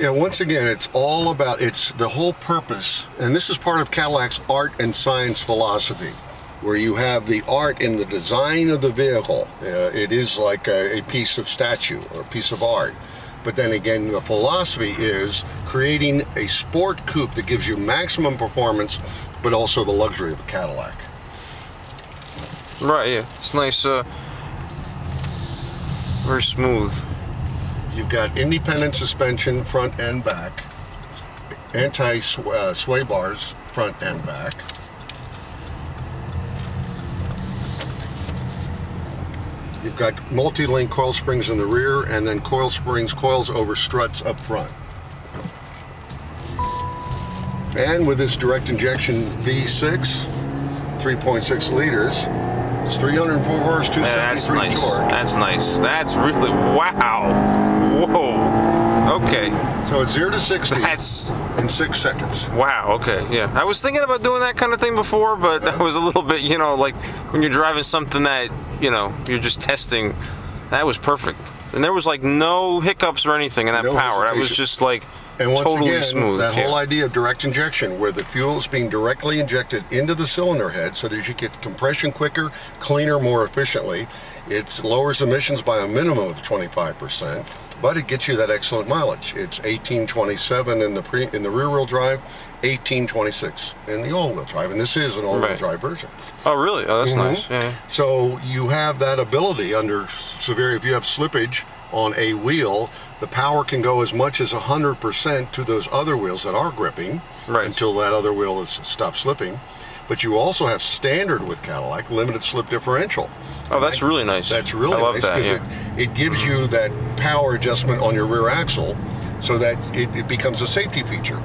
Yeah, once again, it's all about, it's the whole purpose, and this is part of Cadillac's art and science philosophy, where you have the art in the design of the vehicle. It is like a piece of statue or a piece of art. But then again, the philosophy is creating a sport coupe that gives you maximum performance, but also the luxury of a Cadillac. Right, yeah. It's nice, very smooth. You've got independent suspension front and back, anti-sway bars front and back. You've got multi-link coil springs in the rear, and then coils over struts up front. And with this direct injection V6, 3.6 liters, it's 304 horse, 273 torque. That's nice. That's really, wow. Whoa. Okay. So it's 0 to 60 in 6 seconds. Wow, okay, yeah. I was thinking about doing that kind of thing before, but that was a little bit, you know, like when you're driving something that, you know, you're just testing. That was perfect. And there was like no hiccups or anything in that power. That was just like totally smooth. That whole idea of direct injection, where the fuel is being directly injected into the cylinder head so that you get compression quicker, cleaner, more efficiently. It lowers emissions by a minimum of 25%, but it gets you that excellent mileage. It's 1827 in the rear-wheel drive, 1826 in the all-wheel drive, and this is an all-wheel drive version. Oh, really? Oh, that's nice. Yeah. So you have that ability under severe, if you have slippage on a wheel, the power can go as much as 100% to those other wheels that are gripping until that other wheel is stopped slipping. But you also have standard with Cadillac limited slip differential. Oh, that's really nice. That's really nice because it gives you that power adjustment on your rear axle so that it becomes a safety feature.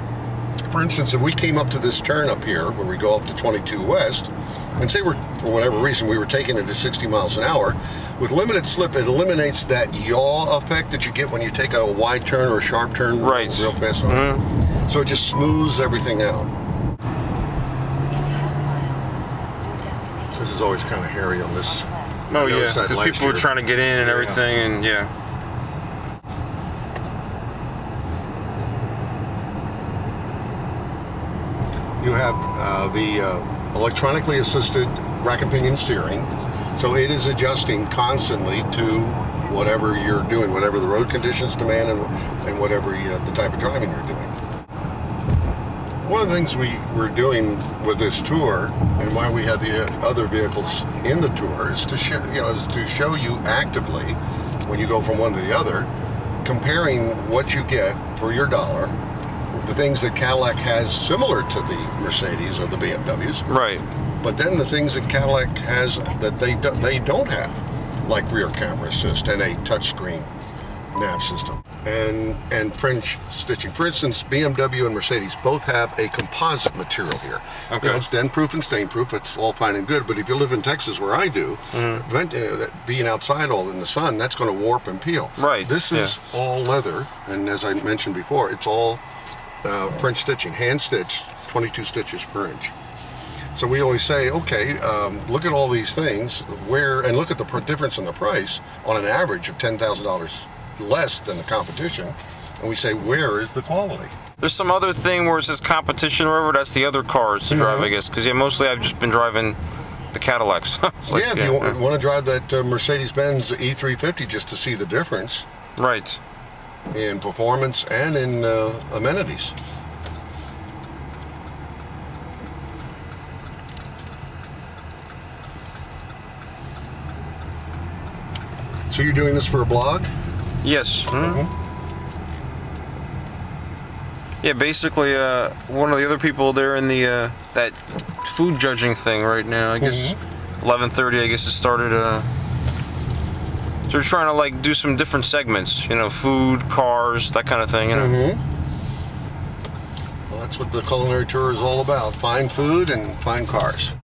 For instance, if we came up to this turn up here where we go up to 22 West, and say for whatever reason we were taking it to 60 miles an hour, with limited slip it eliminates that yaw effect that you get when you take a wide turn or a sharp turn real fast. So it just smooths everything out. This is always kind of hairy on this. Oh yeah, because people were trying to get in and everything, and yeah. You have the electronically assisted rack and pinion steering, so it is adjusting constantly to whatever you're doing, whatever the road conditions demand, and whatever the type of driving you're doing. One of the things we were doing with this tour, and why we had the other vehicles in the tour, is to show you actively, when you go from one to the other, comparing what you get for your dollar, the things that Cadillac has similar to the Mercedes or the BMWs, but then the things that Cadillac has that they don't have, like rear camera assist and a touchscreen nav system, and French stitching. For instance, BMW and Mercedes both have a composite material here. Okay. You know, it's dent-proof and stain-proof. It's all fine and good, but if you live in Texas, where I do, being outside all in the sun, that's going to warp and peel. This is all leather, and as I mentioned before, it's all French stitching, hand-stitched, 22 stitches per inch. So we always say, okay, look at all these things, and look at the difference in the price on an average of $10,000 less than the competition, and we say, where is the quality? There's some other thing where it says competition or whatever, that's the other cars to drive, I guess, because mostly I've just been driving the Cadillacs. Like, if you want to drive that Mercedes-Benz E350 just to see the difference. In performance and in amenities. So you're doing this for a blog? Yes. Yeah, basically, one of the other people there in the that food judging thing right now. I guess 11:30. I guess it started. So they're trying to like do some different segments. You know, food, cars, that kind of thing. You know. Well, that's what the culinary tour is all about: fine food and fine cars.